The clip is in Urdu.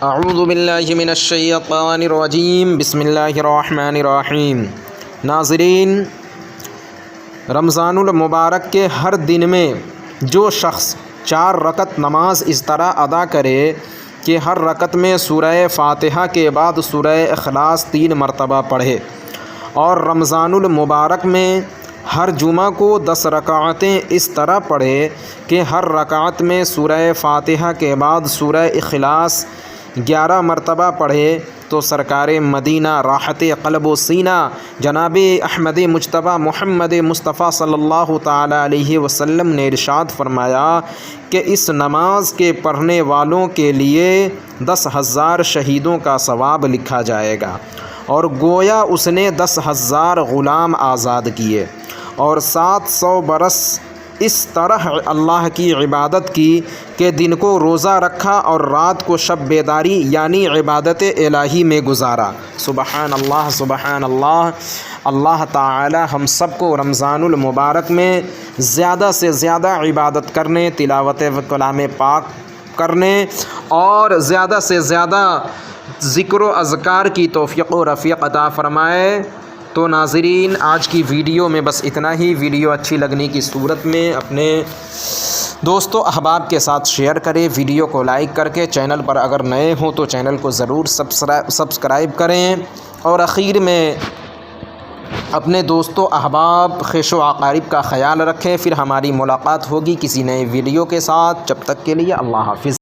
اعوذ باللہ من الشیطان الرجیم بسم اللہ الرحمن الرحیم۔ ناظرین، رمضان المبارک کے ہر دن میں جو شخص 4 رکعت نماز اس طرح ادا کرے کہ ہر رکعت میں سورہ فاتحہ کے بعد سورہ اخلاص 3 مرتبہ پڑھے، اور رمضان المبارک میں ہر جمعہ کو 10 رکعتیں اس طرح پڑھے کہ ہر رکعت میں سورہ فاتحہ کے بعد سورہ اخلاص 11 مرتبہ پڑھے، تو سرکار مدینہ راحت قلب و سینہ جناب احمد مجتبیٰ محمد مصطفیٰ صلی اللہ تعالی علیہ وسلم نے ارشاد فرمایا کہ اس نماز کے پڑھنے والوں کے لیے 10,000 شہیدوں کا ثواب لکھا جائے گا، اور گویا اس نے 10,000 غلام آزاد کیے، اور 700 برس اس طرح اللہ کی عبادت کی کہ دن کو روزہ رکھا اور رات کو شب بیداری یعنی عبادت الہی میں گزارا۔ سبحان اللہ سبحان اللہ۔ اللہ تعالی ہم سب کو رمضان المبارک میں زیادہ سے زیادہ عبادت کرنے، تلاوت کلام پاک کرنے اور زیادہ سے زیادہ ذکر و اذکار کی توفیق و رفیق عطا فرمائے۔ تو ناظرین، آج کی ویڈیو میں بس اتنا ہی۔ ویڈیو اچھی لگنے کی صورت میں اپنے دوستوں احباب کے ساتھ شیئر کریں، ویڈیو کو لائک کر کے چینل پر اگر نئے ہوں تو چینل کو ضرور سبسکرائب کریں، اور اخیر میں اپنے دوستوں احباب خویش و اقارب کا خیال رکھیں۔ پھر ہماری ملاقات ہوگی کسی نئے ویڈیو کے ساتھ، جب تک کے لیے اللہ حافظ۔